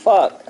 Fuck.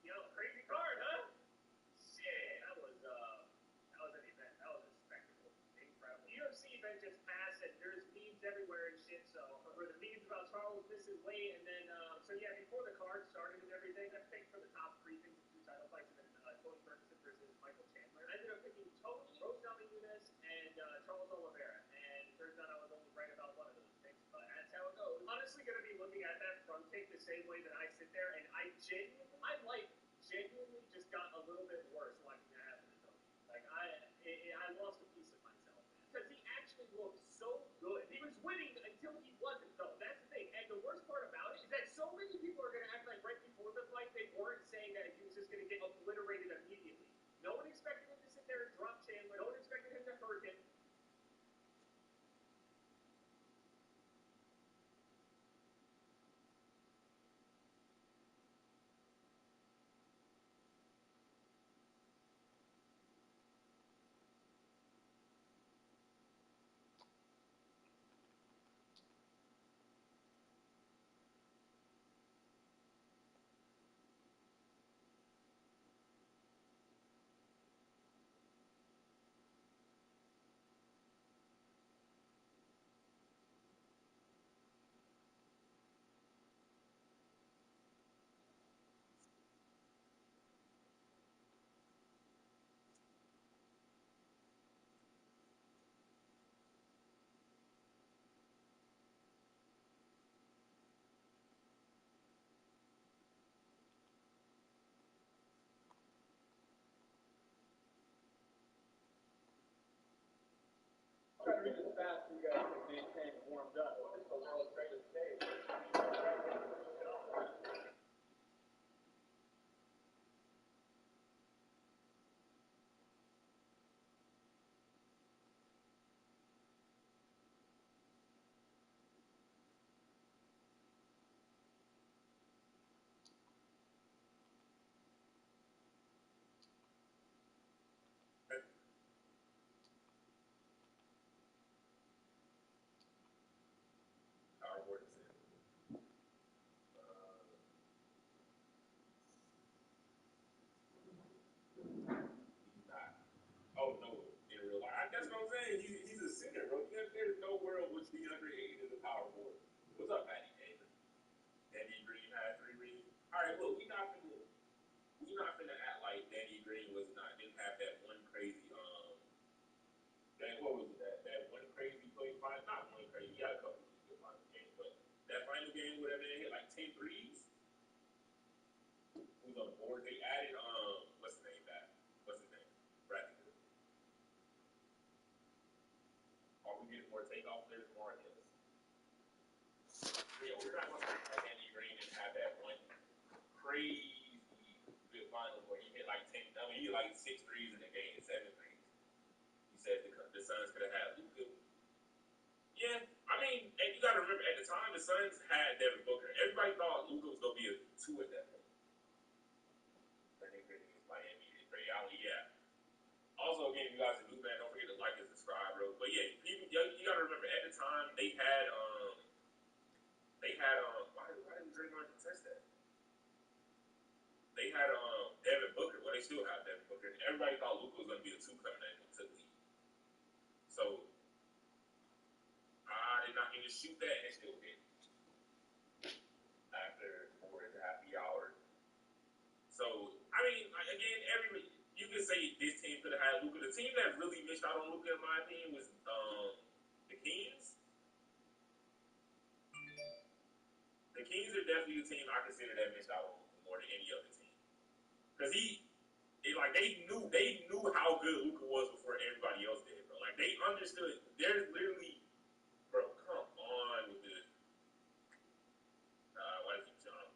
Yo, crazy card, huh? Shit, that was an event. That was a spectacle. Incredible. The UFC event just passed, and there's memes everywhere and shit. So, for the memes about Charles missing weight, and then so yeah, before the card started and everything, I picked for the top three things in two title fights, and then Tony Ferguson versus Michael Chandler. I ended up picking Tony, Rose Namajunas, and Charles Oliveira, and it turns out I was only right about one of those picks, but that's how it goes. Honestly, gonna be looking at that front pick the same way that I sit there, and genuinely just got a little bit worse watching that happen to Tony. Like I lost a piece of myself, man, because he actually looked so good. He was winning until he wasn't, though. That's the thing. And the worst part about it is that so many people are gonna act like right before the fight they weren't saying that he was just gonna get obliterated immediately. No one expected him to sit there and drop Chandler. No one expected him to hurt him. Oh no, in real life. That's what I'm saying. He's a center, bro. There's no world which DeAndre Ayton is a power forward. What's up, Patty Taylor? Danny Green had 3 rings. All right, look, we not finna act like Danny Green was not didn't have that one crazy that what was it that one crazy play final, not one crazy, he had a couple of good final games, but that final game whatever they hit like 10 threes. Who's on the board? They added what's the name back? What's his name? Bradley. Are we getting more takeoff players? More yes. Yeah, we're not going to pretend Andy Green didn't have that one crazy good finals where he hit like 10. I mean, he hit like 6 threes in the game, 7 threes. He said the sun Suns could have had Luka. Yeah, I mean, and you got to remember, at the time, the Suns had Devin Booker. Everybody thought Luka was going to be a 2 at that point. I think against Miami, Ray Allen, yeah. Also, again, if you guys are new, man, don't forget to like and subscribe, bro. But yeah, people, you got to remember, at the time, why didn't Draymond contest that? They had Devin Booker. Well, they still have Devin Booker. Everybody thought Luka was going to be the 2 coming in to the league. So I did not even shoot that, and it still did. After 4.5 hours. So I mean, again, you can say this team could have had Luka. The team that really missed out on Luka, in my opinion, was the Kings. The Kings are definitely the team I consider that missed out on more than any other team. Because they knew how good Luka was before everybody else did, bro. Like they understood. There's literally, bro. Come on with the. Why did you jump?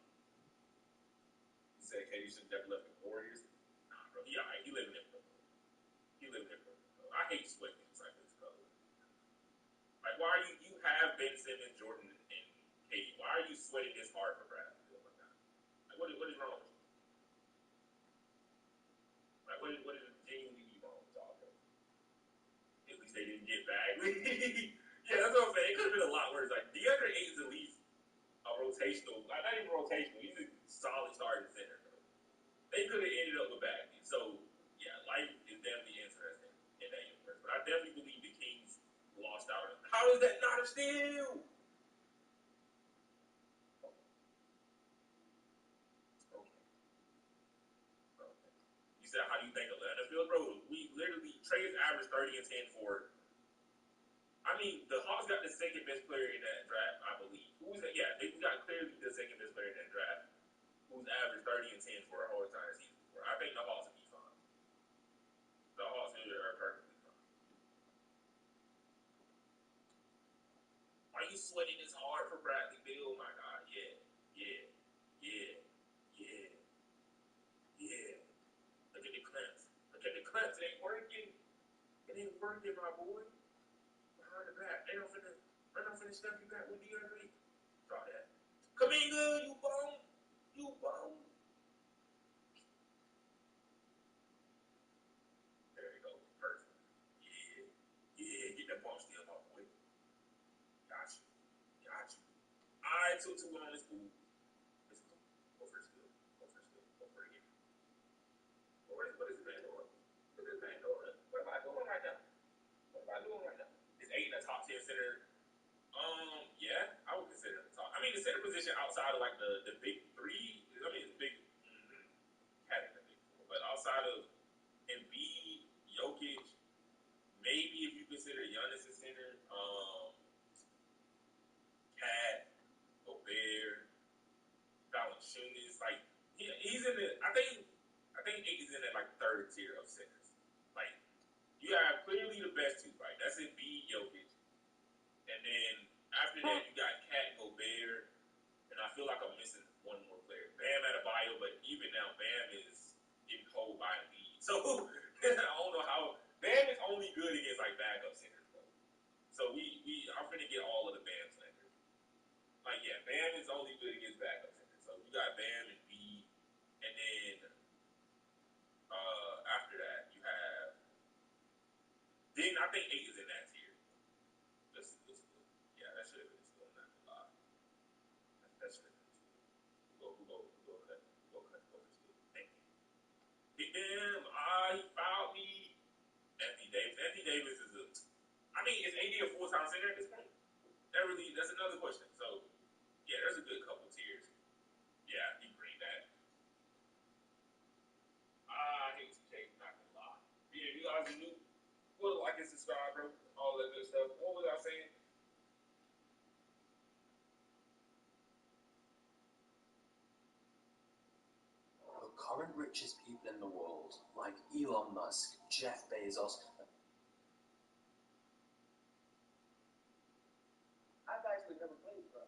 He said KD should have left the Warriors. Nah, bro. He living in Brooklyn. He living in Brooklyn, bro. I hate sweating things like this, bro. Like, why are you have Ben Simmons, Jordan, and KD? Why are you sweating this hard for Bradley? Oh my God. Like, what is wrong with you? Like, what is genuinely wrong with y'all, bro? At least they didn't get Bagley. Yeah, that's what I'm saying. It could have been a lot worse. Like, DeAndre Ayton's at least a rotational, not even rotational. He's a solid starting center, bro. They could have ended up with Bagley. So, yeah, life is definitely interesting in that universe. But I definitely believe the Kings lost out. How is that not a steal? Okay. You said, how do you think Atlanta feels, bro? We literally, Trey's average 30 and 10 for. I mean, the Hawks got the second best player in that draft, I believe. Who's that? Yeah, they got clearly the second best player in that draft, who's averaged 30 and 10 for a whole entire season. I think the Hawks will be fine. The Hawks are perfectly fine. Why are you sweating this hard for Bradley Beal? Oh my God, yeah, yeah, yeah, yeah, yeah. Look at the clamps. Look at the clamps. It ain't working. It ain't working, my boy. Behind the back. They don't finna step you back with DeAndre. Try that. Kaminga, you bum. You bum. There you go. Perfect. Yeah. Yeah. Get that bump still, my boy. Got you. Got you. I took 2 on this move. Let's go. Go for the skill. Go for the skill. Go for it again. What is this man doing? What is this man doing? What am I doing right now? What am I doing right now? Is 8 in the top 10 center? Yeah, I would consider it the top. I mean, the center position outside of like the big 3. I mean, the big. Having the big 4, but outside of Embiid, Jokic, maybe if you consider Giannis a center, Cat, Gobert, Valanciunas, like he's in the. I think 8 is in that like 3rd tier of centers. Like you have clearly the best 2, right? That's Embiid, Jokic, and then after that you got Cat, Gobert, and I feel like I'm missing one more player, Bam Adebayo, but even now Bam is getting cold by Embiid, so I don't know how. Bam is only good against like backup centers, bro. So I'm finna get all of the Bam centers. Like yeah, Bam is only good against backup centers. So you got Bam and B, and then after that you have. Then I think 8 is in that tier. Yeah, that should have been still. Not gonna lie. That should have been still. Go for still. Thank you. Hit him. He fouled me. Anthony Davis. Anthony Davis is a. I mean, is AD a full-time center at this point? That's another question. So, yeah, there's a good couple tiers. Yeah, he bring that. I hate some Jake, not gonna lie. Yeah, you guys are new. Well, like and subscribe, bro. All that good stuff. What was I saying? The current richest people in the world, like Elon Musk, Jeff Bezos. I've actually never played pro.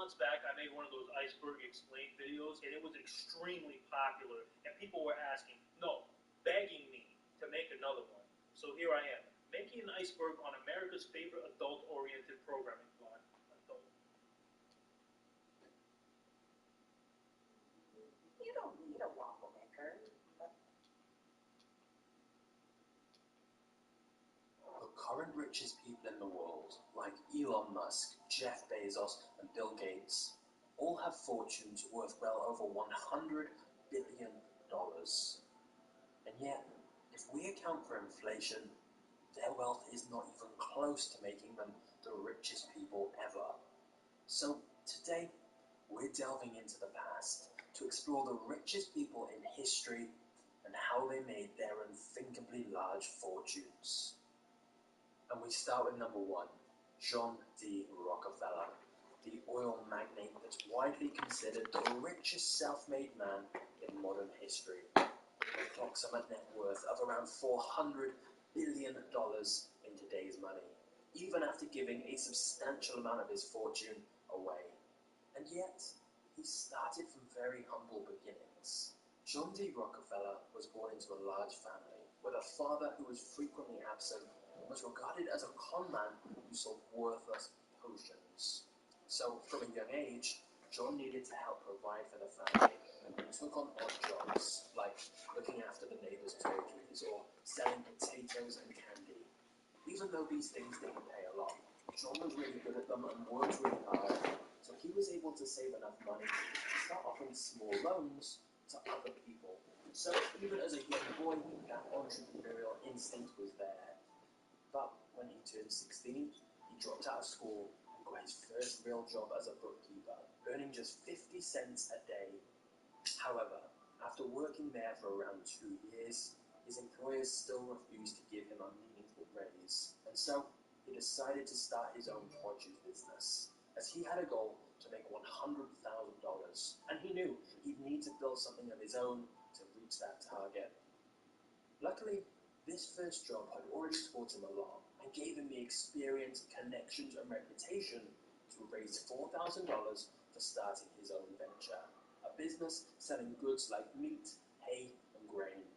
months back, I made one of those Iceberg Explained videos, and it was extremely popular, and people were asking, no, begging me to make another one. So here I am, making an iceberg on America's favorite adult-oriented programming plot. Adult. You don't need a waffle maker. The current richest people in the world, like Elon Musk, Jeff Bezos, and Bill Gates, all have fortunes worth well over $100 billion. And yet, if we account for inflation, their wealth is not even close to making them the richest people ever. So today, we're delving into the past to explore the richest people in history and how they made their unthinkably large fortunes. And we start with number 1, John D. Rockefeller, the oil magnate that's widely considered the richest self-made man in modern history. He clocks him a net worth of around $400 billion in today's money, even after giving a substantial amount of his fortune away. And yet, he started from very humble beginnings. John D. Rockefeller was born into a large family, with a father who was frequently absent and was regarded as a con man who sold worthless potions. So, from a young age, John needed to help provide for the family, and he took on odd jobs, like looking after the neighbors' turkeys or selling potatoes and candy. Even though these things didn't pay a lot, John was really good at them and worked really hard, so he was able to save enough money to start offering small loans to other people. So even as a young boy, that entrepreneurial instinct was there. But when he turned 16, he dropped out of school and got his first real job as a bookkeeper, earning just 50 cents a day. However, after working there for around 2 years, his employers still refused to give him a meaningful raise, and so he decided to start his own produce business, as he had a goal to make $100,000, and he knew he'd need to build something of his own to reach that target. Luckily, this first job had already taught him a lot and gave him the experience, connections, and reputation to raise $4,000 for starting his own venture, a business selling goods like meat, hay, and grain,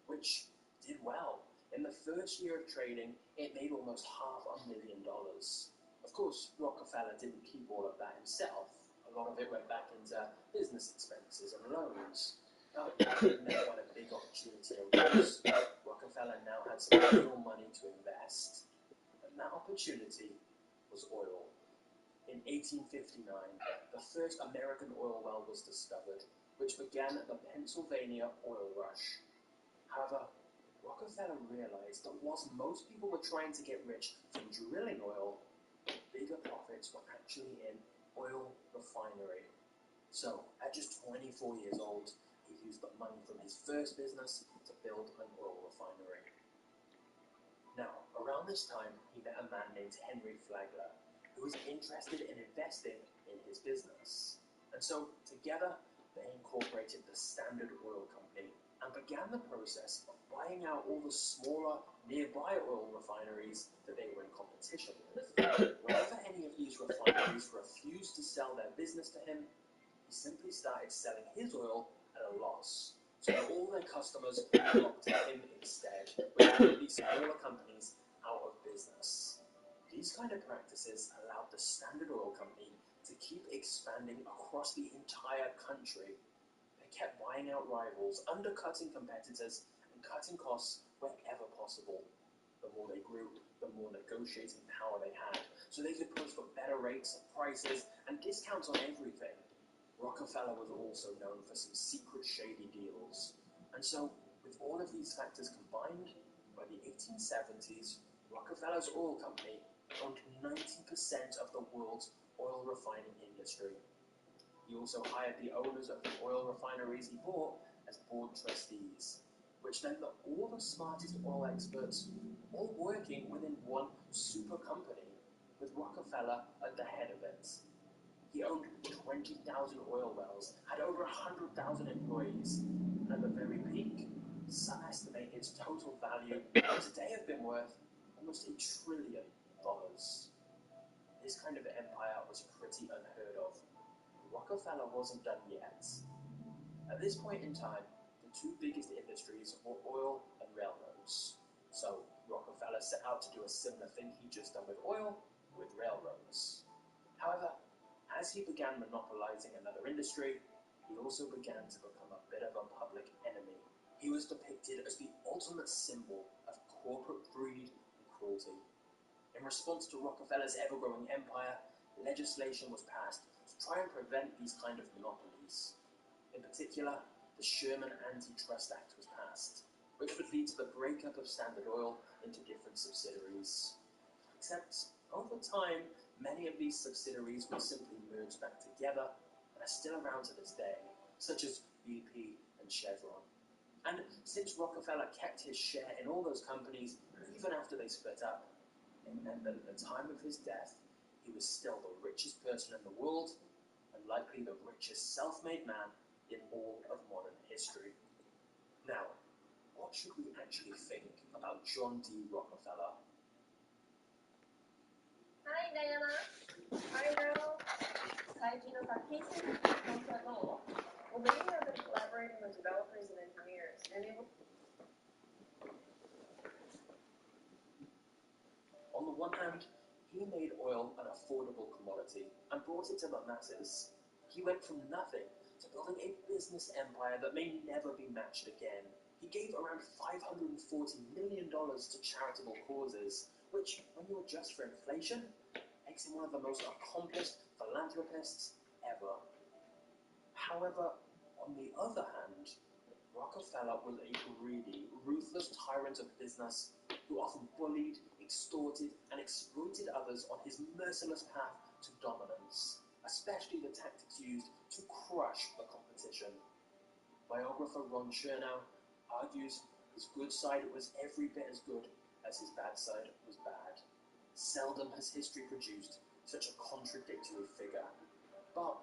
which did well. In the first year of trading, it made almost $500,000. Of course, Rockefeller didn't keep all of that himself. A lot of it went back into business expenses and loans. Now, when a big opportunity arose, Rockefeller now had some real money to invest. And that opportunity was oil. In 1859, the first American oil well was discovered, which began the Pennsylvania Oil Rush. However, Rockefeller realized that whilst most people were trying to get rich from drilling oil, the bigger profits were actually in oil refinery. So, at just 24 years old, he used the money from his first business to build an oil refinery. Now, around this time, he met a man named Henry Flagler, who was interested in investing in his business. And so, together, they incorporated the Standard Oil Company and began the process of buying out all the smaller, nearby oil refineries that they were in competition with. Whenever any of these refineries refused to sell their business to him, he simply started selling his oil at a loss, so that all their customers flocked to him instead, which put these smaller companies out of business. These kind of practices allowed the Standard Oil Company to keep expanding across the entire country. They kept buying out rivals, undercutting competitors, and cutting costs wherever possible. The more they grew, the more negotiating power they had, so they could push for better rates, prices, and discounts on everything. Rockefeller was also known for some secret shady deals. And so, with all of these factors combined, by the 1870s, Rockefeller's oil company owned 90% of the world's oil refining industry. He also hired the owners of the oil refineries he bought as board trustees, which meant that all the smartest oil experts all working within one super company, with Rockefeller at the head of it. He owned 20,000 oil wells, had over 100,000 employees, and at the very peak, some estimate its total value would today have been worth almost $1 trillion. This kind of empire was pretty unheard of Rockefeller wasn't done yet. At this point in time, the two biggest industries were oil and railroads. So Rockefeller set out to do a similar thing he'd just done with oil, with railroads. However, as he began monopolizing another industry, he also began to become a bit of a public enemy. He was depicted as the ultimate symbol of corporate greed and cruelty. In response to Rockefeller's ever-growing empire, legislation was passed to try and prevent these kind of monopolies. In particular, the Sherman Antitrust Act was passed, which would lead to the breakup of Standard Oil into different subsidiaries. Except, over time, many of these subsidiaries would simply merge back together and are still around to this day, such as BP and Chevron. And since Rockefeller kept his share in all those companies even after they split up, it meant that at the time of his death, he was still the richest person in the world and likely the richest self-made man in all of modern history. Now, what should we actually think about John D. Rockefeller? Hi, Diana. Hi, girl. 最近のさ、建設のさ、どう? Well, maybe I've been collaborating with developers and engineers, and it will. On the one hand, he made oil an affordable commodity and brought it to the masses. He went from nothing to building a business empire that may never be matched again. He gave around $540 million to charitable causes, which, when you adjust for inflation, makes him one of the most accomplished philanthropists ever. However, on the other hand, Rockefeller was a greedy, ruthless tyrant of business who often bullied, extorted, and exploited others on his merciless path to dominance, especially the tactics used to crush the competition. Biographer Ron Chernow argues his good side was every bit as good as his bad side was bad. Seldom has history produced such a contradictory figure. But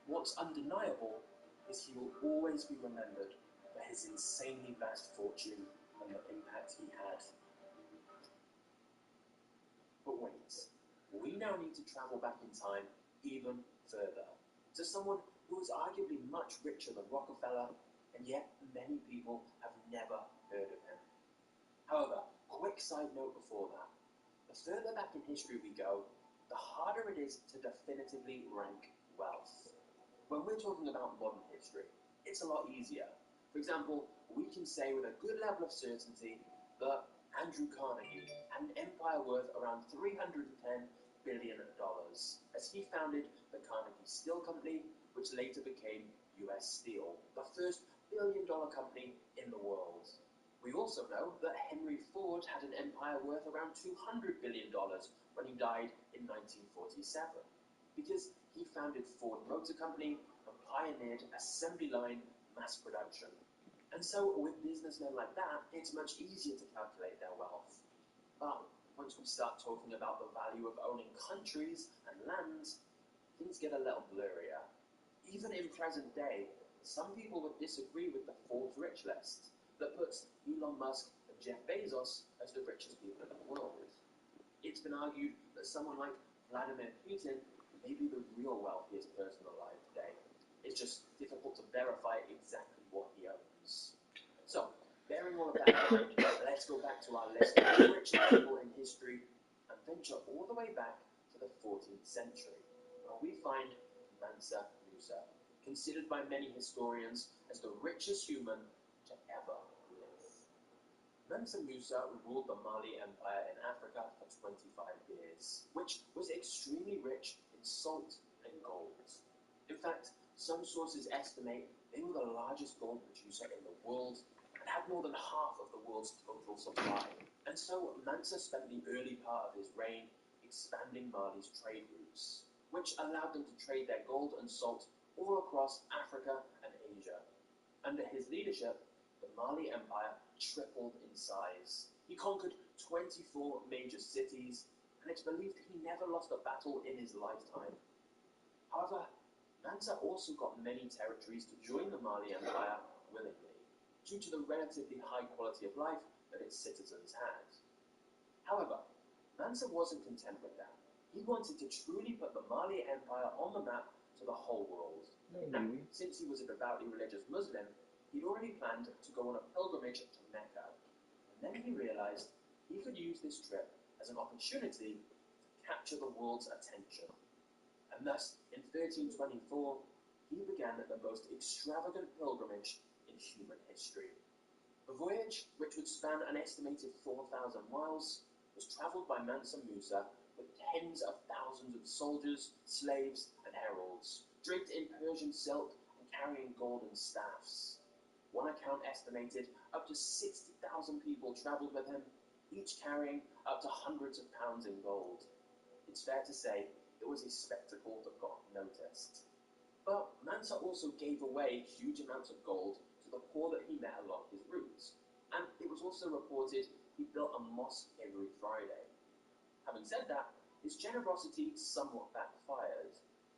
what's undeniable is he will always be remembered for his insanely vast fortune and the impact he had. But wait, we now need to travel back in time even further, to someone who was arguably much richer than Rockefeller, and yet many people have never heard of him. However, quick side note before that. The further back in history we go, the harder it is to definitively rank wealth. When we're talking about modern history, it's a lot easier. For example, we can say with a good level of certainty that Andrew Carnegie had an empire worth around $310 billion, as he founded the Carnegie Steel Company, which later became US Steel, the first billion-dollar company in the world. We also know that Henry Ford had an empire worth around $200 billion when he died in 1947, because he founded Ford Motor Company and pioneered assembly line mass production. And so with businessmen like that, it's much easier to calculate their wealth. But once we start talking about the value of owning countries and lands, things get a little blurrier. Even in present day, some people would disagree with the Forbes rich list that puts Elon Musk and Jeff Bezos as the richest people in the world. It's been argued that someone like Vladimir Putin may be the real wealthiest person alive today. It's just difficult to verify exactly what he owns. So, bearing all of that in mind, let's go back to our list of the richest people in history and venture all the way back to the 14th century, where we find Mansa Musa, considered by many historians as the richest human to ever live. Mansa Musa ruled the Mali Empire in Africa for 25 years, which was extremely rich in salt and gold. In fact, some sources estimate they were the largest gold producer in the world and had more than half of the world's total supply. And so Mansa spent the early part of his reign expanding Mali's trade routes, which allowed them to trade their gold and salt all across Africa and Asia. Under his leadership, the Mali Empire tripled in size. He conquered 24 major cities, and it's believed he never lost a battle in his lifetime. However, Mansa also got many territories to join the Mali Empire willingly, due to the relatively high quality of life that its citizens had. However, Mansa wasn't content with that. He wanted to truly put the Mali Empire on the map to the whole world. Now, since he was a devoutly religious Muslim, he'd already planned to go on a pilgrimage to Mecca. And then he realized he could use this trip as an opportunity to capture the world's attention. And thus, in 1324, he began the most extravagant pilgrimage in human history. The voyage, which would span an estimated 4,000 miles, was travelled by Mansa Musa with tens of thousands of soldiers, slaves, and heralds, draped in Persian silk and carrying golden staffs. One account estimated up to 60,000 people travelled with him, each carrying up to hundreds of pounds in gold. It's fair to say it was a spectacle that got noticed. But Mansa also gave away huge amounts of gold to the poor that he met along his route. And it was also reported he built a mosque every Friday. Having said that, his generosity somewhat backfired,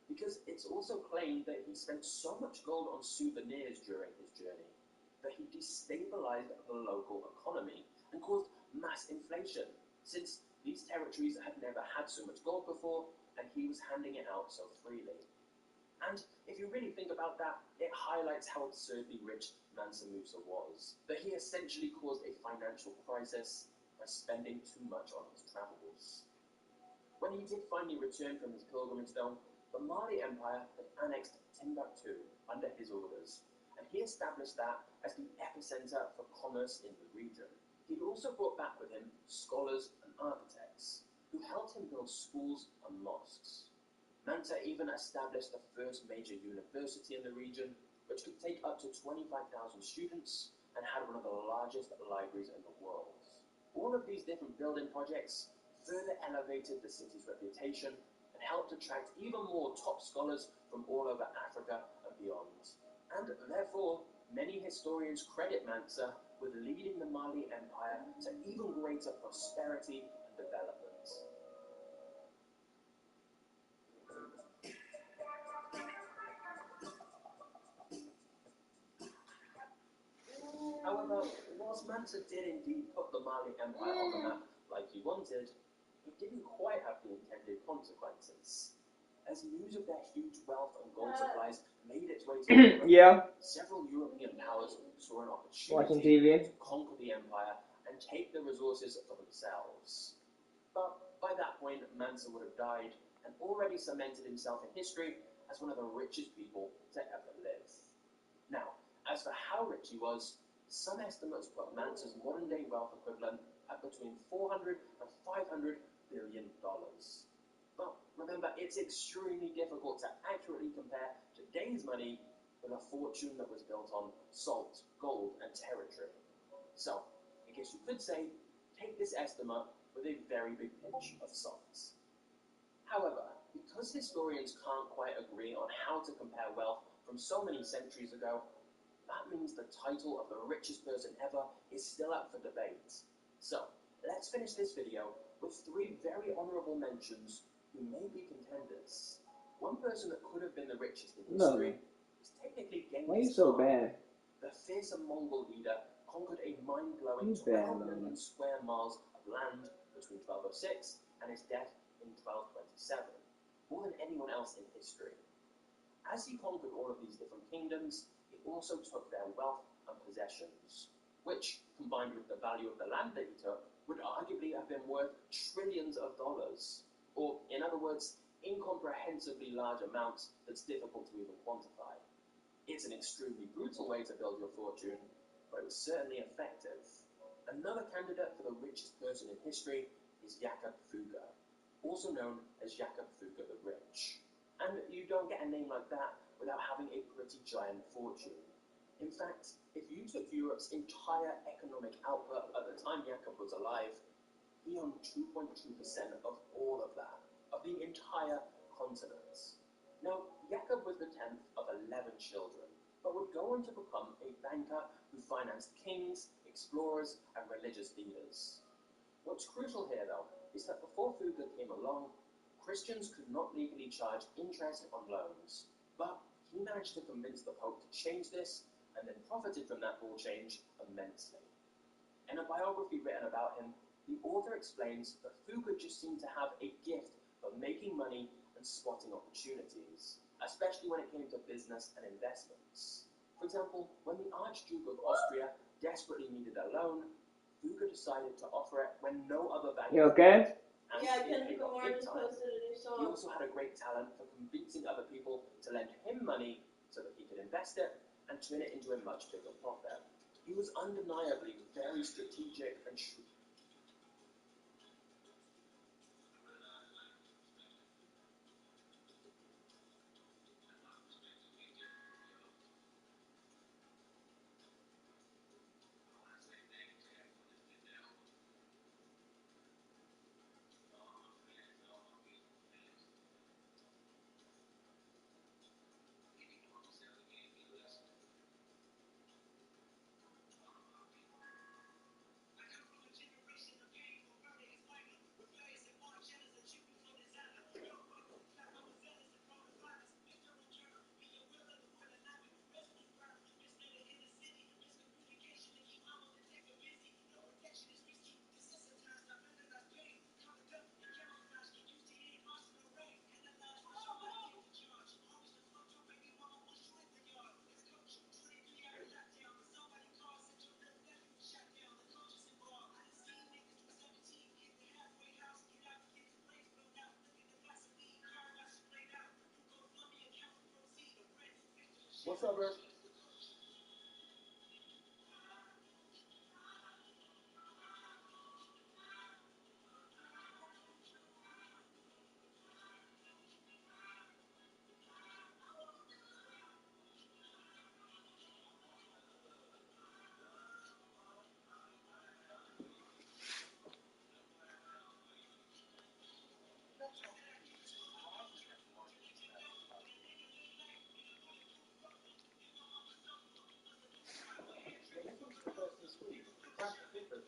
because it's also claimed that he spent so much gold on souvenirs during his journey that he destabilized the local economy and caused mass inflation, since these territories had never had so much gold before and he was handing it out so freely. And if you really think about that, it highlights how absurdly rich Mansa Musa was, that he essentially caused a financial crisis by spending too much on his travels. When he did finally return from his pilgrimage though, the Mali Empire had annexed Timbuktu under his orders, and he established that as the epicenter for commerce in the region. He'd also brought back with him scholars and architects, who helped him build schools and mosques. Mansa even established the first major university in the region, which could take up to 25,000 students and had one of the largest libraries in the world. All of these different building projects further elevated the city's reputation and helped attract even more top scholars from all over Africa and beyond. And therefore, many historians credit Mansa with leading the Mali Empire to even greater prosperity and development. However, whilst Mansa did indeed put the Mali Empire on the map like he wanted, it didn't quite have the intended consequences. As news of their huge wealth and gold supplies made its way to Europe, several European powers saw an opportunity to conquer the empire and take the resources for themselves. But by that point, Mansa would have died and already cemented himself in history as one of the richest people to ever live. Now, as for how rich he was, some estimates put Mansa's modern-day wealth equivalent at between $400 and $500 billion. But remember, it's extremely difficult to accurately compare today's money with a fortune that was built on salt, gold, and territory. So, I guess you could say, take this estimate with a very big pinch of salt. However, because historians can't quite agree on how to compare wealth from so many centuries ago, that means the title of the richest person ever is still up for debate. So, let's finish this video with 3 very honourable mentions who may be contenders. One person that could have been the richest in history is technically Genghis Khan. The fearsome Mongol leader conquered a mind-blowing 12 million square miles of land between 1206 and his death in 1227, more than anyone else in history. As he conquered all of these different kingdoms, he also took their wealth and possessions, which, combined with the value of the land that he took, would arguably have been worth trillions of dollars, or, in other words, incomprehensibly large amounts that's difficult to even quantify. It's an extremely brutal way to build your fortune, but it was certainly effective. Another candidate for the richest person in history is Jakob Fugger, also known as Jakob Fugger the Rich. And you don't get a name like that without having a pretty giant fortune. In fact, if you took Europe's entire economic output at the time Jakob was alive, he owned 2.2% of all of that, of the entire continent. Now, Jakob was the 10th of 11 children, but would go on to become a banker who financed kings, explorers, and religious leaders. What's crucial here, though, is that before Fugger came along, Christians could not legally charge interest on loans, but he managed to convince the Pope to change this, and then profited from that law change immensely. In a biography written about him, the author explains that Fugger just seemed to have a gift for making money and spotting opportunities, especially when it came to business and investments. For example, when the Archduke of Austria desperately needed a loan, Fugger decided to offer it when no other bank You okay? and Yeah, it Kendrick paid off Lamar big just time. posted a new He song. also had a great talent for convincing other people to lend him money so that he could invest it and turn it into a much bigger profit. He was undeniably very strategic and shrewd. What's up, Rick?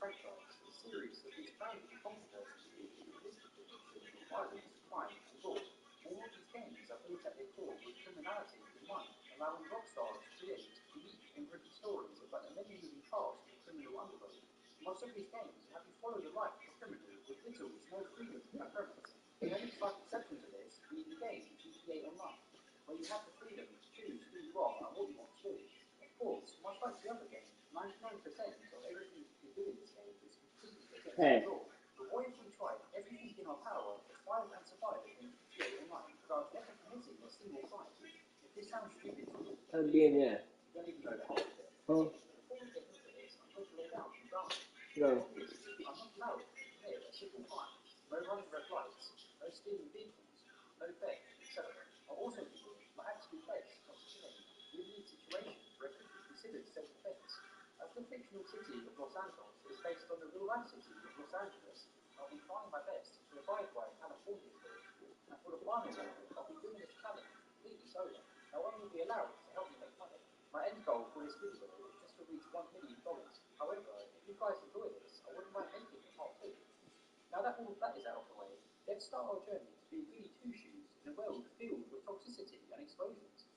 Franchise, a series of these founding controversies realistically include violence, crime, and law. All of these games are aimed at their core with criminality in mind, allowing Rockstar to create unique and gritty stories about the many moving parts of the criminal underworld. Most of these games have you follow the life of a criminal with little to no freedom from that premise. The only slight exception to this being the game GTA Online, where you have the freedom to choose who you are and what you want to do. Of course, much like the other game, 99% of everything you can do in this game is completely against the law. But what if we tried everything in our power to thrive and survive in GTA Online without ever committing a single crime? If this sounds stupid to you, Bien, yeah. you don't even know the half of it. Oh, Before we get into this, I'm going to lay down some ground. no. I'm not allowed to commit a single crime. No running red lights, no stealing vehicles, no theft, etc. are also legal, but actually best not killing win-win situations where it could be considered self-defense. As the fictional city of Los Angeles is based on the real-life city of Los Angeles, I'll be trying my best to abide by California's laws. And for the final one, I'll be doing this challenge completely solo. No one will be allowed to help me make money. My end goal for this video is just to reach $1 million. However, if you guys enjoy this, I wouldn't mind making a part 2. Now that all of that is out of the way, let's start our journey to be really two-shoes in a world filled with toxicity and explosions.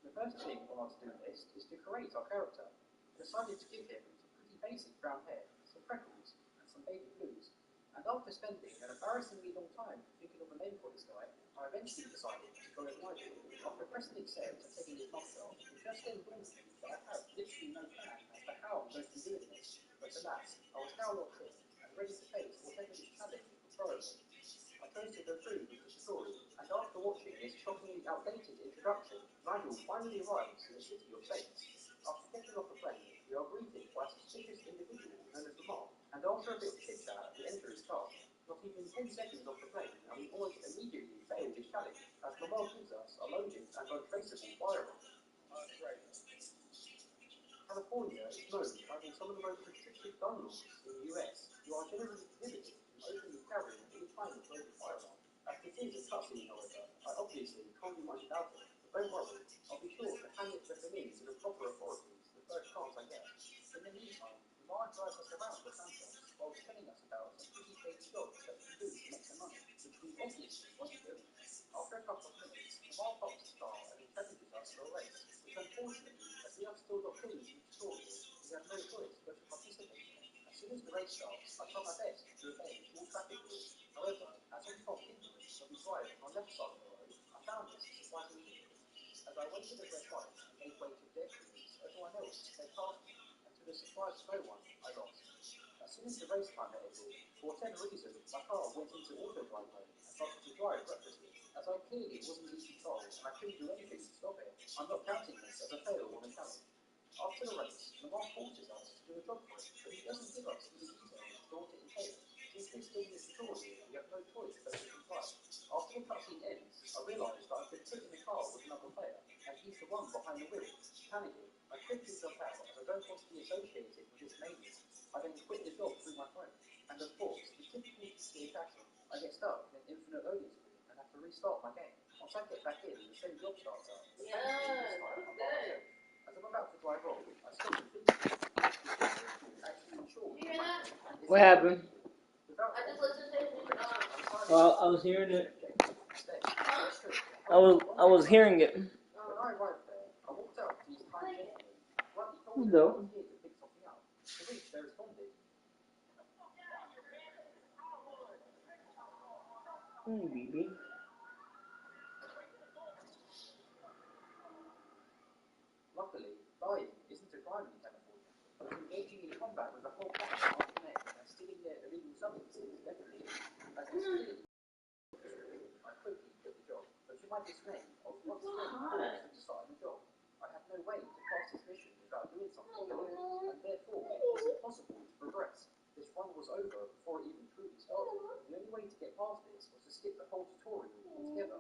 The first thing on our to-do list is to create our character. I decided to give him some pretty basic brown hair, some freckles, and some baby blues. And after spending an embarrassingly long time thinking of a name for this guy, I eventually decided to go with Nigel. After pressing accept and taking his mask off, it just then dawned on me that I have literally no plan as to how I'm going to be doing this. But alas, I was now locked in and ready to face whatever this challenge would throw at me. I chose to go through with the story, and after watching this shockingly outdated introduction, Nigel finally arrives in the city of Saints. After getting off the plane, we are greeted by a suspicious individual known as Lamar, and after a bit of chit-chat, we enter his car. Not even 10 seconds off the plane, and we almost immediately fail this challenge, as Lamar gives us a loaded and untraceable firearm. California is known for having some of the most restrictive gun laws in the US. You are generally prohibited from openly carrying any kind of loaded firearm. As this is a cutscene, however, I obviously can't do much about it, but don't worry, I'll be sure to hand it recommend to the proper authorities the first chance I get. In the meantime, Lamar drives us around Los Santos while telling us about some pretty shady jobs that we can do to make some money, which we obviously want to do. After a couple of minutes, Lamar parks his car and encourages us for a race, which unfortunately, as we have still got things to story, we have no choice but to participate. As soon as the race starts, I try my best to obey all traffic rules. However, as I'm from England, when we drive on the left side of the road, I found this surprisingly difficult. As I waited at red lights and gave way to pedestrians, everyone else sped past me, and to the surprise of no one, I lost. As soon as the race timer ended, for whatever reason, my car went into autodrive mode and started to drive recklessly. As I clearly wasn't in control and I couldn't do anything to stop it, I'm not counting this as a fail on a challenge. After the race, Lamar forces us to do a job for it, but he doesn't give us any details as to what it entails. Since this game is tutorial, we have no choice but to comply. After the cutscene ends, I realised that I've been put in the car with another player, and he's the one behind the wheel. Panicking, I quickly jump out as I don't want to be associated with this mania. I then quit the job through my phone, and of course, the typical GTA pattern, I get stuck in an infinite loading screen and have to restart my game. Once I get back in, the same job starts up. Yeah, that was good. As I'm about to drive off, I stop and think actually insured. You hear that? What happened? I just listened to it. Well, I was hearing it. Huh? I was hearing it. When I arrived there, I walked out to these kind gentlemen. Rightly told me No. I was here to pick something up. To which they responded, Baby. luckily, dying isn't a crime in California, but engaging in combat with a whole pack of armed men and stealing their illegal substances definitely is. As this feeling, I quickly quit the job, but to my dismay, I was once again forced to start a job. I had no way to pass this mission without doing something illegal, and therefore it was impossible to progress. This run was over before it even truly started. The only way to get past this was to skip the whole tutorial altogether,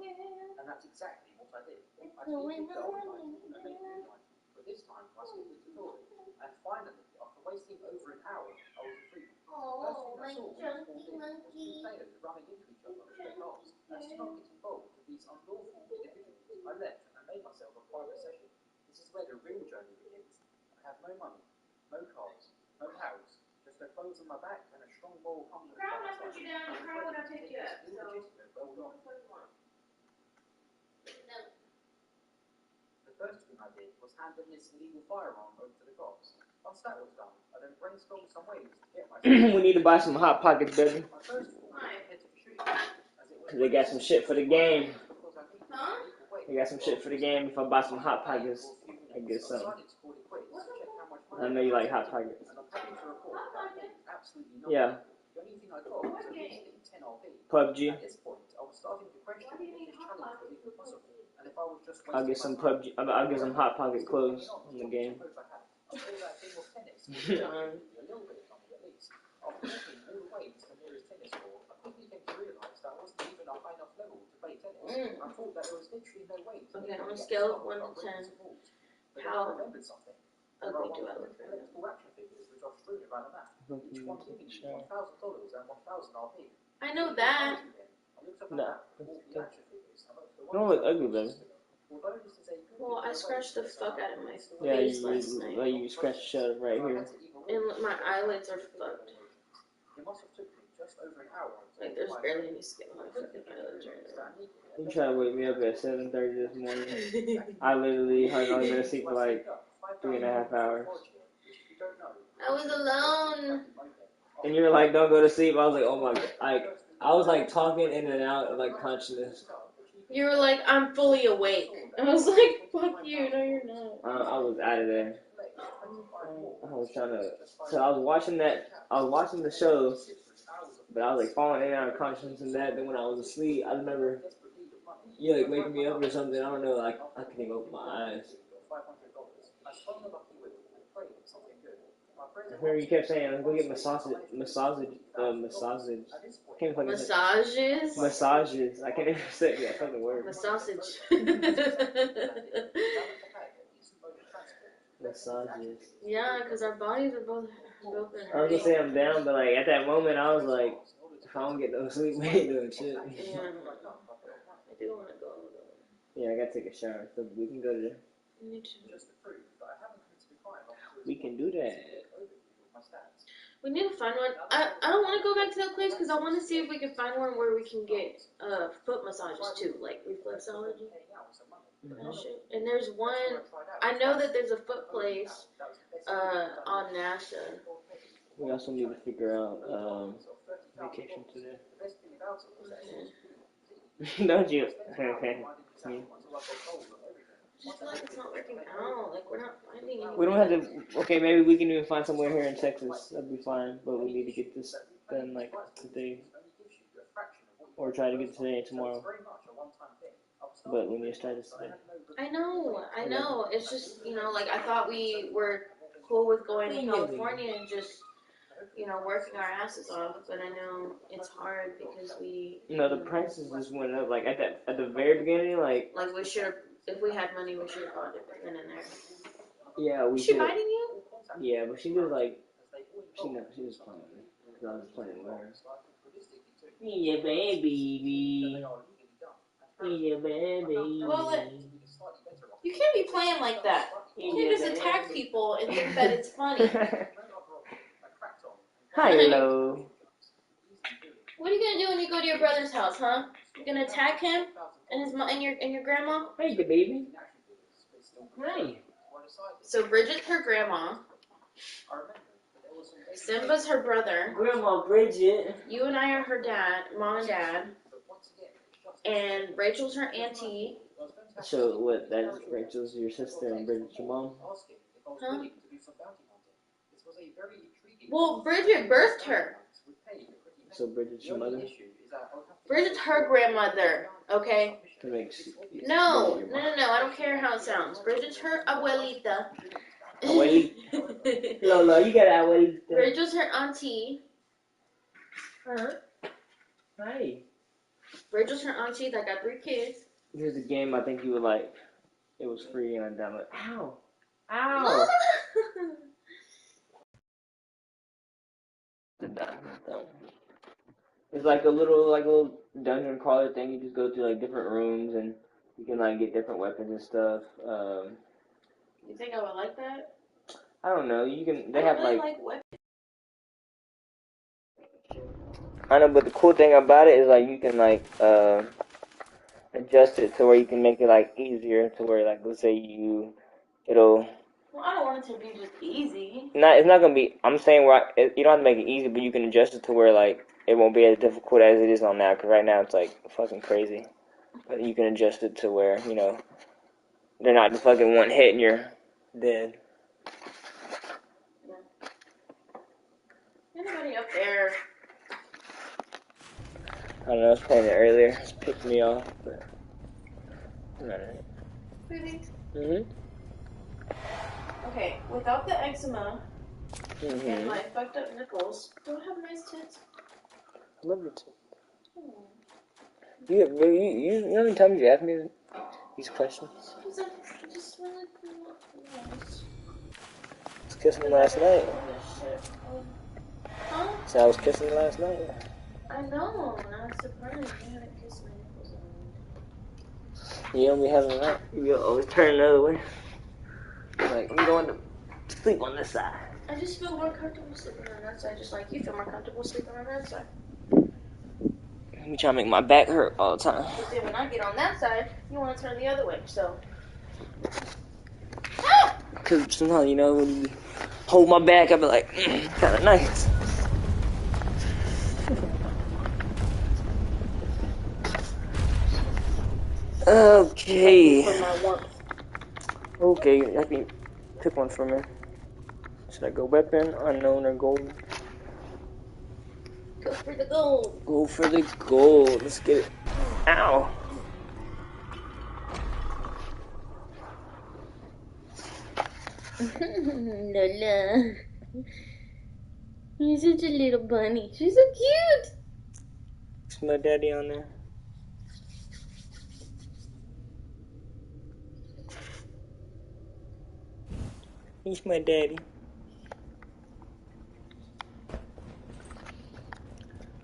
and that's exactly what I did. I skipped the old item and made a new item, but this time I skipped the tutorial, and finally, after wasting over an hour, I was in freedom. Oh, my First thing I saw was two monkey. players running into each other with their cars, and to not get involved with these unlawful individuals, I left and made myself a private session. This is where the real journey begins. I have no money, no cars, no house, just the clothes on my back and a strong moral compass. Crown when I put you down, and crown when I pick you up. So, illegitimate well done. what do you want? No. The first thing I did was hand in this illegal firearm over to the cops. Once that was done, I then brainstormed some ways to get myself. We need to buy some Hot Pockets, baby. My first thought was to head to the shooting range, as it was 'Cause they got some shit for the game. because I needed Huh? a legal way They got some shit for the game. If I buy some Hot Pockets, I get some. I know you like Hot Pockets. And I'm happy to report that I made absolutely nothing. Yeah. The only thing I got was a measly 10 RP. PUBG. At this point, I was starting to question if this challenge was even possible, and if I was just I'll get some PUBG. I'll get some Hot Pocket clothes in the game. I played that game of tennis, a little bit of money at least. After walking all the way to the nearest tennis court, I quickly came to realise that I wasn't even a high enough level to play tennis. I thought that there was literally no way to Okay, make on a it scale start of 1 to without breaking 10, some rules. But then how I remembered something. There are ugly do I 100 look right now? collectible action figures which are strewn around a map. Each one giving you $1,000 and 1,000 RP. I know that. I looked up No. at all the action figures, and the Don't look ugly, baby. although this is a good Well, I way scratched the to fuck out of my Yeah, face last you night. scratched the shut right here. And my eyelids are fucked. It must have took me just over an hour. Like, there's barely any skin on my fucking eyelids right now. You try to wake me up at 7:30 this morning. I literally had only been asleep for like 3.5 hours. I was alone. And you were like, "Don't go to sleep." I was like, "Oh my god!" I was like talking in and out of like consciousness. You were like, I'm fully awake. I was like, fuck you. No, you're not. I was out of there. I was trying to. So I was watching the show, but I was like falling in and out of consciousness and that. Then when I was asleep, I remember you like waking me up or something. I don't know. Like I couldn't even open my eyes. I remember you kept saying, "Let's go get massages." Can't fucking say. Massages? Massages. I can't even say that fucking word. Massage. Massages. Yeah, because our bodies are both in I was gonna hurting. say I'm down, but like at that moment I was like, if I don't get no sleep, we ain't doing shit. Yeah. I do want to go. Yeah, I gotta take a shower, so we can go to. Me too. We can do that. We need to find one. I don't want to go back to that place because I want to see if we can find one where we can get foot massages too, like reflexology and shit. And there's one. I know that there's a foot place on NASA. We also need to figure out vacation today. Don't you? Okay. I feel like it's not working out. Like, we're not finding anything. We don't have to. Okay, maybe we can even find somewhere here in Texas. That'd be fine. But we need to get this done like today, or try to get it today and tomorrow. But we need to start this today. I know. It's just, like, I thought we were cool with going to California and just, working our asses off. But I know it's hard because we. The prices just went up. Like at the very beginning, like we should have. If we had money, we should have bought it then and there. Yeah, we. Is she should. biting you? Yeah, but she was like, she was playing. Cause I was playing with her. Yeah, baby. Yeah, baby. Well, you can't be playing like that. You can't just attack people and think that it's funny. Hello. What are you gonna do when you go to your brother's house, huh? You gonna attack him and his and your grandma? Hey, the baby. Hey. So Bridget's her grandma. Simba's her brother. Grandma Bridget. You and I are her dad, mom and dad. And Rachel's her auntie. So what? That's Rachel's your sister and Bridget's your mom. Huh? Well, Bridget birthed her. So Bridget's your mother. Bridget's her grandmother. Okay. That makes. No. I don't care how it sounds. Bridget's her abuelita. Abuelita. Lola, you got an abuelita. Rachel's her auntie. Huh? Hi. Rachel's her auntie that got 3 kids. Here's a game I think you would like. It was free and I downloaded. Ow. Ow. It's like a little dungeon crawler thing. You just go to like different rooms and you can like get different weapons and stuff. You think I would like that? I don't know. You can. They I have really like. weapons. I know, but the cool thing about it is like you can like adjust it to where you can make it like easier to where like let's say it'll. Well, I don't want it to be just easy. It's not gonna be. I'm saying you don't have to make it easy, but you can adjust it to where like it won't be as difficult as it is on now. Because right now it's like fucking crazy. But you can adjust it to where they're not just fucking one hit and you're dead. Anybody up there? I don't know. I was playing it earlier. It's picked me off, but Really? Mhm. Okay, without the eczema and Mhm. my fucked up nipples, do I have nice tits? I love your tits. You know how many times you asked me these questions? Because I just wanted to know. I was kissing last night. Huh? So I was kissing last night. I know, and I was surprised you haven't kissed my nipples already. You don't be having that. You always turn the other way. Like, I'm going to sleep on this side. I just feel more comfortable sleeping on that side, just like you feel more comfortable sleeping on that side. I'm trying to make my back hurt all the time. But then when I get on that side, you want to turn the other way, so. Because somehow, when you hold my back, I'll be like, kind of nice. Okay. Okay, I can pick one for me. Should I go weapon, unknown, or gold? Go for the gold. Go for the gold. Let's get it. Ow. Lola. You're such a little bunny. She's so cute. Is my daddy on there? He's my daddy.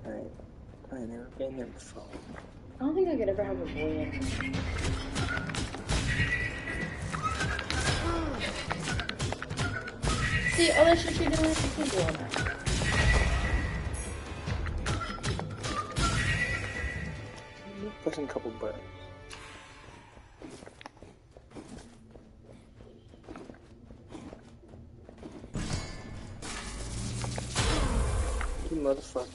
I ain't never been there before. I don't think I could ever have a boy. See, all that shit you're doing, you can do all that. Pushing a couple buttons. You motherfuckers.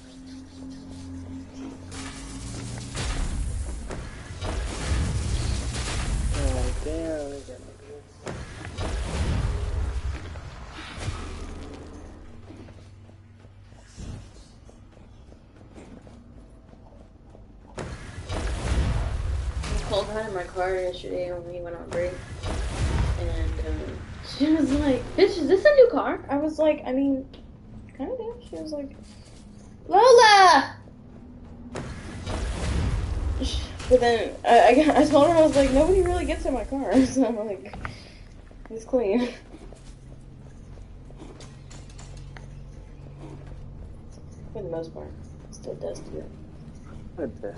called her in my car yesterday when we went on break, and she was like, "Bitch, is this a new car?" I was like, "I mean, kind of." She was like, "Lola!" But then I told her, I was like, "Nobody really gets in my car," so I'm like, it's clean. For the most part, it's still dusty. What the?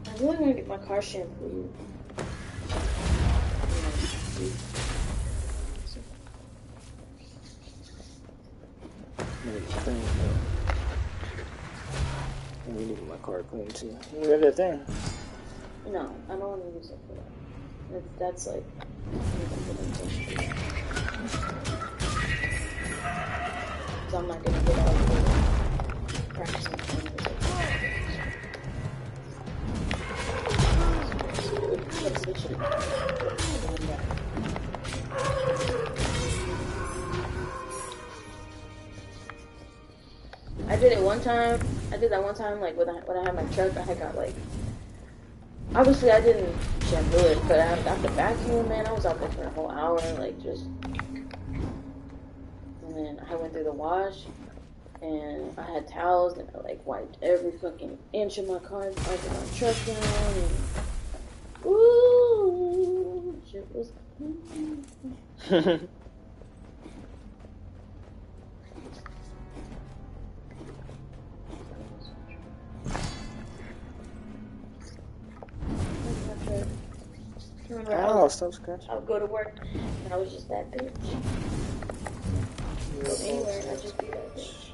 I really want to get my car shampooed. Clean. I need my car clean too. You got that thing? No, I don't want to use it for that. That's like. So I'm not gonna get out of practicing. I did it one time. I did that one time, like when I had my truck. I had got like. Obviously, I didn't shampoo it, but after vacuum, man, I was out there for a whole hour, like just. And then I went through the wash, and I had towels, and I like wiped every fucking inch of my car, like my truck down, and ooh, shit was clean. Oh, stop scratching. I would go to work, and I was just that bitch. Go anywhere, I'd just be that bitch.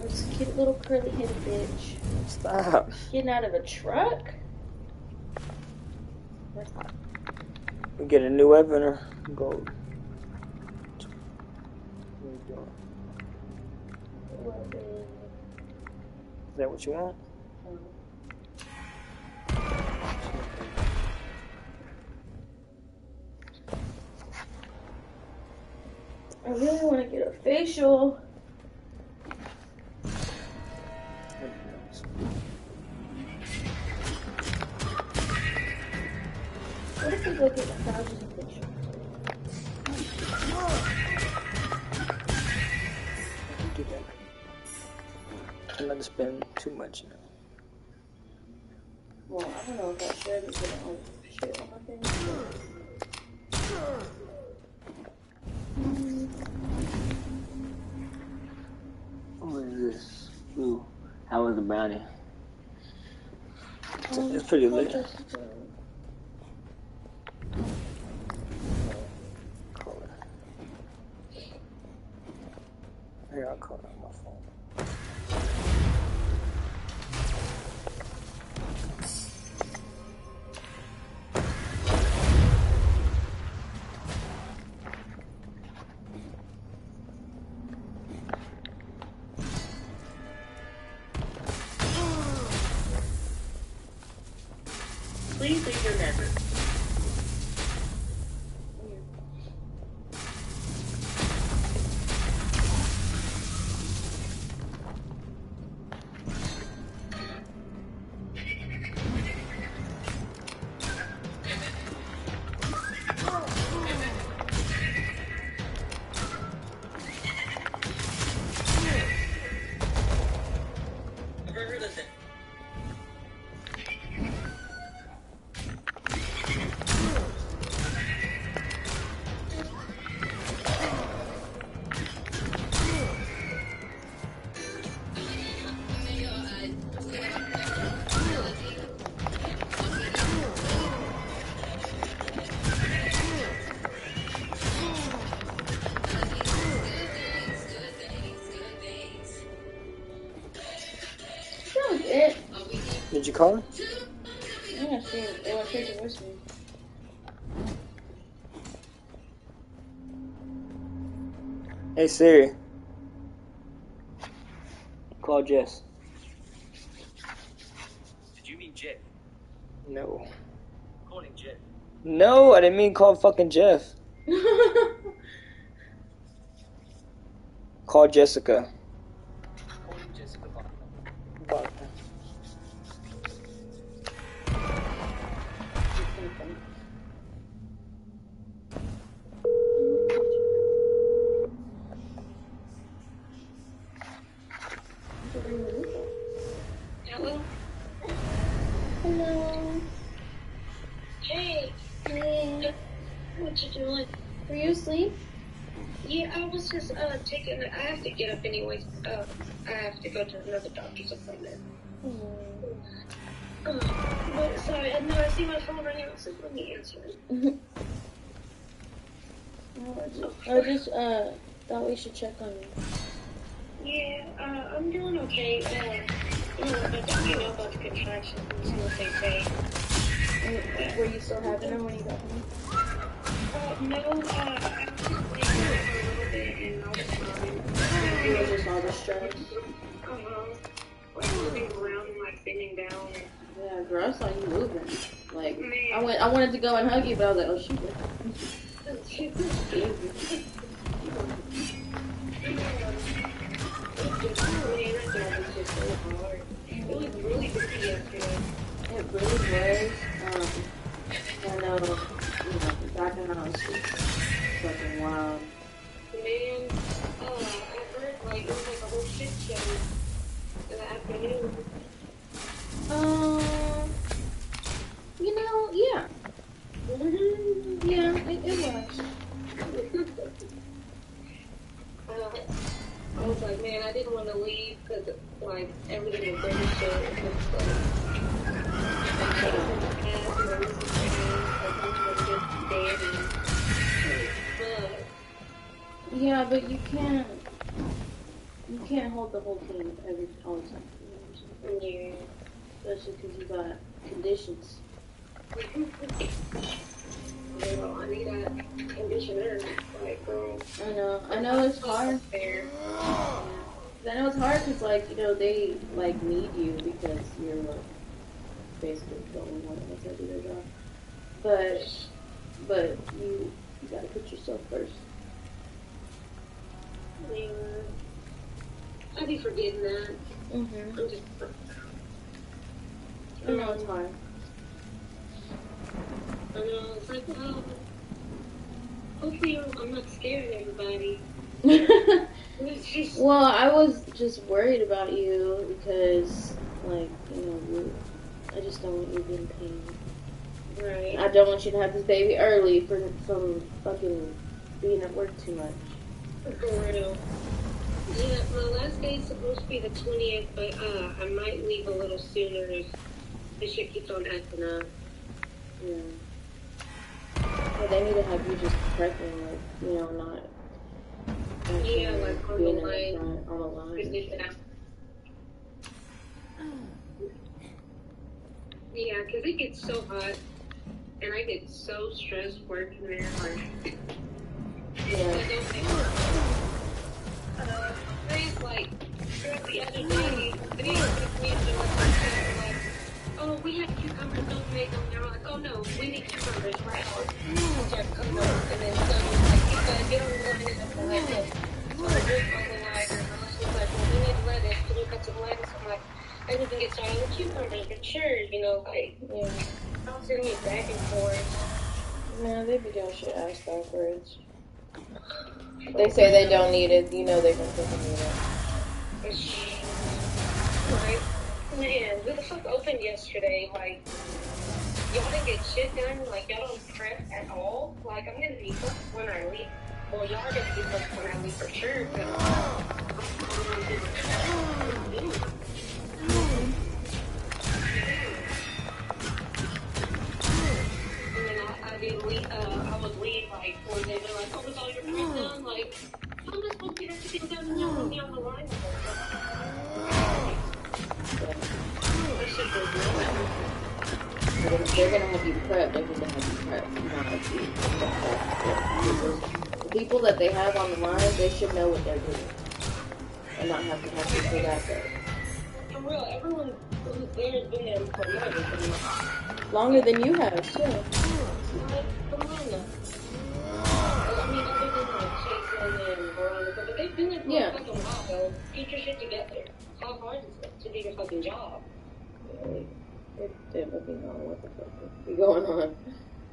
I was a cute little curly-headed bitch. Stop. Getting out of a truck? We get a new weapon or gold? What are you doing? Is that what you want? I really want to get a facial. What if we go get massages and facial? Do that. I'm not to spend too much, you know. Well, I don't know if I should because I don't shit on my face. What is this? Ooh, how was the brownie? It's pretty lit. Call it. Here, I'll call it on my phone. Please leave your number. Listen. That was it. Did you call him? Yeah, she went straight to voicemail. Hey Siri. Call Jess. Did you mean Jeff? No. Calling Jeff. No, I didn't mean call fucking Jeff. Call Jessica. Bug. Hello? Hello. Hey, Hey. what you doing? Were you asleep? Yeah, I was just I have to get up anyways. I have to go to another doctor's appointment. But sorry, I see my phone right now, so let me answer it. I just thought we should check on you. Yeah, I'm doing okay. You know, but you know about the contractions and see what they say. Were you still having them when you got home? No, I was just laying down for a little bit and I was fine. It was just all the stress. Like moving around and like bending down. Yeah, girl, I saw you moving. Like, Man. I wanted to go and hug you, but I was like, oh shoot. It was really busy yesterday. It really was. I know, back in the house was fucking wild. Man, I heard like it was like a whole shit show in the afternoon. Yeah. Yeah, it was. I was like, man, I didn't want to leave because like everything was very chill. Yeah, but you can't hold the whole team all the time. Yeah. Especially because you got conditions. Well, I need a conditioner. Like, girl. I know it's hard. Fair. I know it's hard because, like, they, like, need you because you're, like, basically the only one that knows how to do their job. But you gotta put yourself first. Yeah. I be forgetting that. Mm-hmm. I'm just. I know it's hard. I know, it's like, hopefully I'm not scaring everybody. It's just, Well, I was just worried about you because, like, I just don't want you to be in pain. right. I don't want you to have this baby early from fucking being at work too much. For real. Yeah, my last day is supposed to be the 20th, but I might leave a little sooner if the shit keeps on acting up. Yeah. Well, they need to have you just prepping, like, not. Yeah, like on being the in line. front, on the line. Yeah, because it gets so hot, and I get so stressed working there. Like, Yeah. Like, the other day, they took me to like, oh, we have cucumbers, don't make them. They're like, oh no, we need cucumbers right now. And then so, like, you gotta get on the line and I'm like, this. So I get on the line, and I was like, well, we need lettuce. Can you cut some lettuce? I'm like, I need to get started with cucumbers, but sure, like, Yeah. I'm sending it back and forth. Man, they be doing shit ass backwards. They say they don't need it, they're gonna fucking need it. Like, man, who the fuck opened yesterday? Like, y'all didn't get shit done. Like, y'all don't prep at all. Like, I'm gonna be fucked when I leave. Well, y'all are gonna be fucked when I leave for sure. But and then I would leave like when they were like, oh, was all your prep done? Like, how am I supposed to get everything done and y'all will be on the line the whole time? That shit was nuts. If they're gonna have you prep, they're gonna have you prep. Not have you prep. The people that they have on the line, they should know what they're doing. And not have to have you for that though. For real, everyone who's there has been there for months. Longer than you have, too. Like, come on now. I mean, other than like Jason and Veronica, but they've been there for a fucking while, though. Get your shit together. How hard is it to do your fucking job? They're fucking on what the fuck is going on.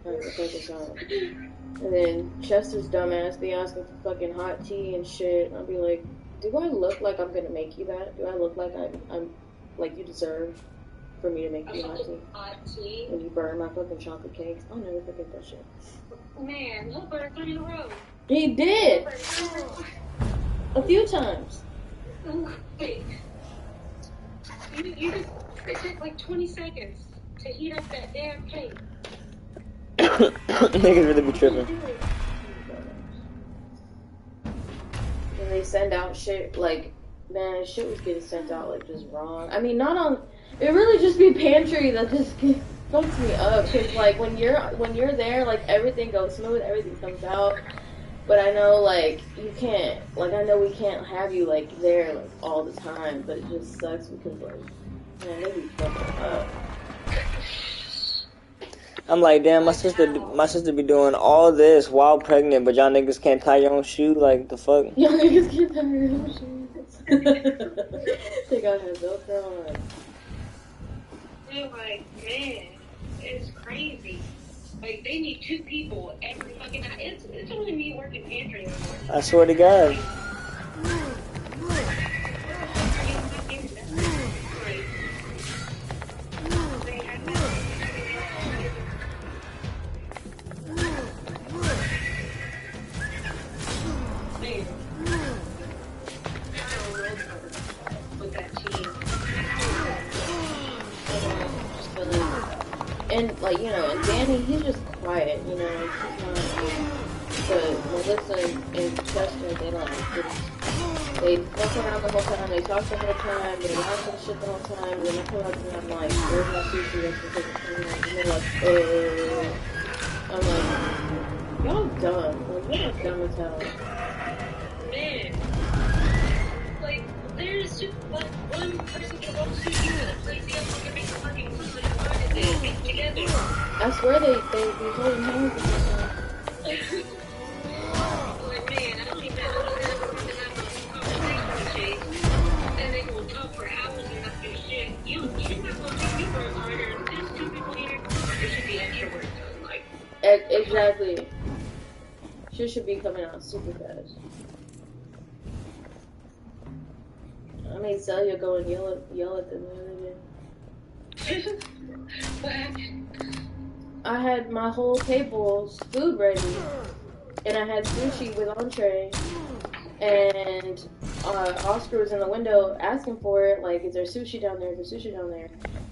That's the fucking time. And then Chester's dumbass be asking for fucking hot tea and shit. And I'll be like, do I look like I'm gonna make you that? Do I look like I'm like you deserve for me to make you hot tea? Hot tea? When you burn my fucking chocolate cakes, I'll never forget that shit. Man, he'll burn 3 in a row. He did! A few times. Wait. You just, it took like 20 seconds to heat up that damn cake. Niggas really be tripping. And they send out shit like, man, shit was getting sent out like just wrong. I mean, not on. It really just be pantry that just fucks me up. Cause like when you're there, like everything goes smooth, everything comes out. But I know like you can't. Like I know we can't have you like there like all the time. But it just sucks because like, man, they be fucking up. I'm like, damn, my sister be doing all this while pregnant, but y'all niggas can't tie your own shoe. Like the fuck? Y'all niggas can't tie your own shoes. They gotta have Velcro on. They're like, man, it's crazy. Like, they need 2 people every fucking night. It's only me working pantry anymore. I swear to God. And like, you know, and Danny, he's just quiet, you know, he's not, but Melissa and Chester, they fuck around the whole time, they talk the whole time, they laugh for the shit the whole time, and then I come up and I'm like, where's my sushi, that's the and they're like, I'm like, y'all dumb, like, y'all dumb as hell. Man, like, there's just like one person can go sushi with a place, the other can make the fucking food. Together. I swear they holding hands and stuff. Like, man, I don't even know how to have a conversation with Chase. And they will talk for hours and not do shit. You're not going to take me for a harder. There's 2 people here. There should be extra work done. Like, exactly. Shit should be coming out super fast. I made Celia go and yell at them the other day. what happened? I had my whole table's food ready, and I had sushi with entree, and Oscar was in the window asking for it, like, is there sushi down there, is there sushi down there?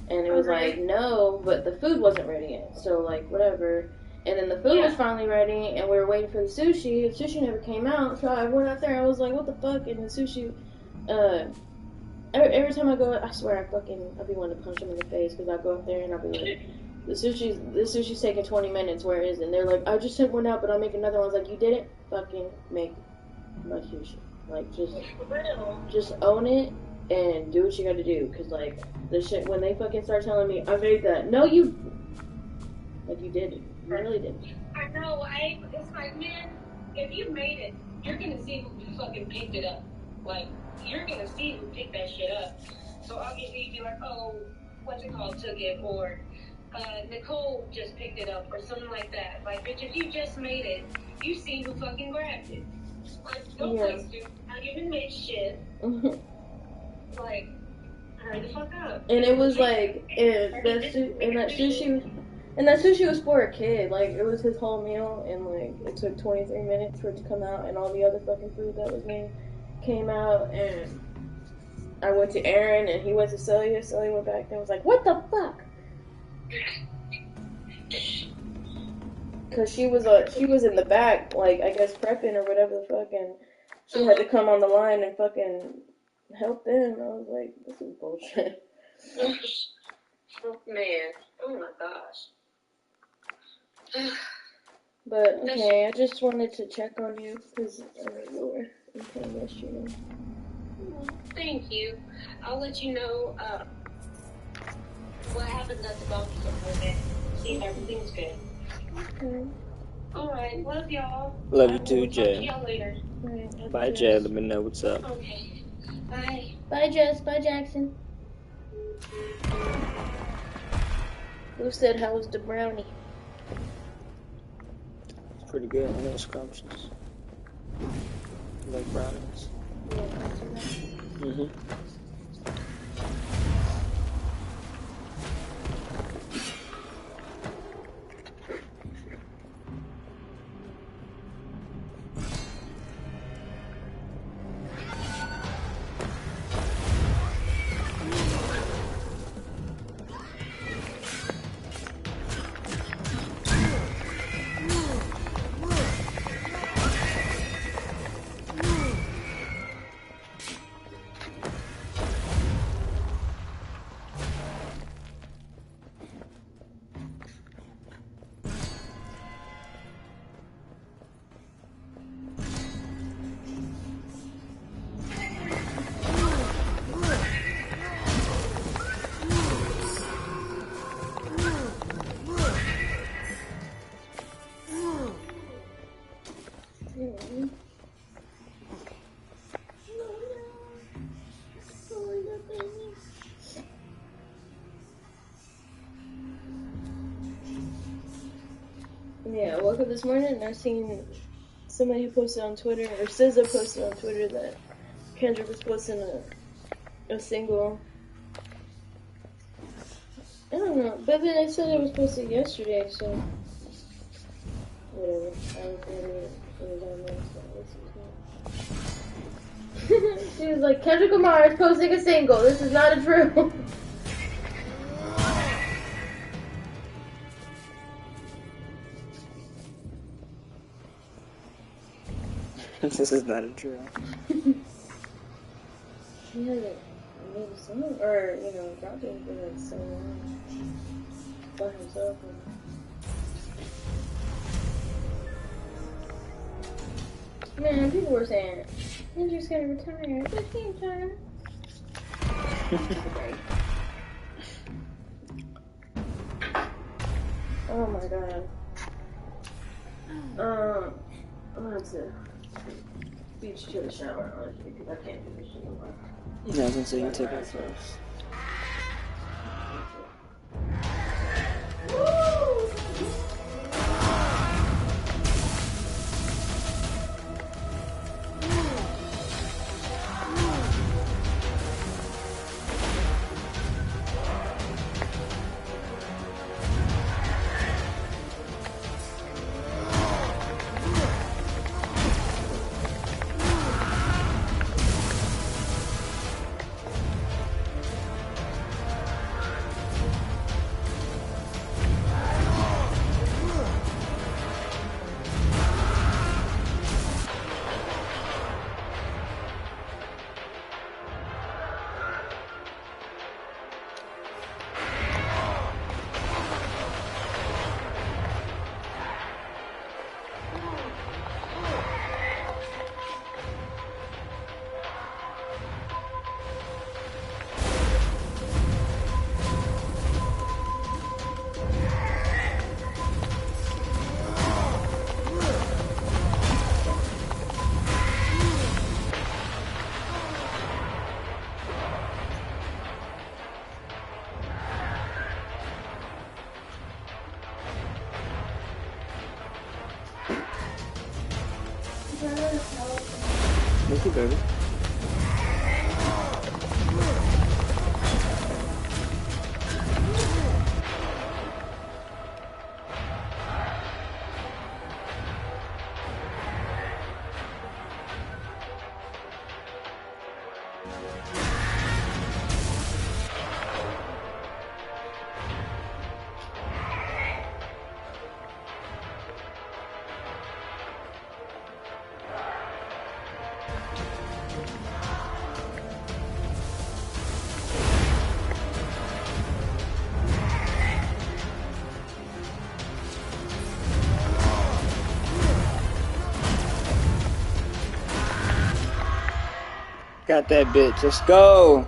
And it was like, no, but the food wasn't ready yet, so, like, whatever. And then the food was finally ready, and we were waiting for the sushi, and sushi never came out, so I went out there, I was like, what the fuck, and the sushi, every time I go, I swear I'll be wanting to punch him in the face, because I go up there and I'll be like, the sushi's taking 20 minutes, where is it? And they're like, I just sent one out, but I'll make another one. I was like, you didn't fucking make my sushi. Like, just own it and do what you gotta do, because, like, the shit, when they fucking start telling me, I made that, no, you didn't. You really didn't. I know, it's like, man, if you made it, you're gonna see who fucking picked it up. Like, you're gonna see who picked that shit up. So obviously you'd be like, oh, what's it called, took it, or Nicole just picked it up, or something like that. Like, bitch, if you just made it, you see who fucking grabbed it. Like, don't waste it. Not even make shit. Like, hurry the fuck up. And it was like, that sushi was for a kid. Like, it was his whole meal, and like, it took 23 minutes for it to come out, and all the other fucking food that was made came out, and I went to Aaron, and he went to Celia. Celia went back and was like, what the fuck? Cause she was in the back, like, I guess prepping or whatever the fuck, and she had to come on the line and fucking help them. I was like, this is bullshit. Man, oh my gosh. But okay, I just wanted to check on you because you were in pain yesterday. Thank you. I'll let you know what happens at the doctor's appointment. See if everything's good. Okay. Alright, love y'all. Love you too, Talk to Jay. y'all later. Right, Bye, Jay. Let me know what's up. Okay. Bye. Bye, Jess. Bye, Jackson. Who said, how was the brownie? It's pretty good. I know scrumptious. Like brownies. Mm-hmm. Yeah, I woke up this morning and I seen somebody posted on Twitter, or SZA posted on Twitter that Kendrick was posting a single. I don't know, but then I said it was posted yesterday, so whatever. I was it was on there, so I listened to it. She was like, Kendrick Lamar is posting a single. This is not a drill. This is not a drill. He hasn't made a song, or, dropped anything like so long by himself. Man, people were saying, Kendrick's gonna retire. But he ain't retire. Oh my god. I'm gonna have to beach to the shower, honestly, because I can't do this shit anymore. Yeah, I was gonna say you take it first. Thank you, baby. Got that bitch. Let's go.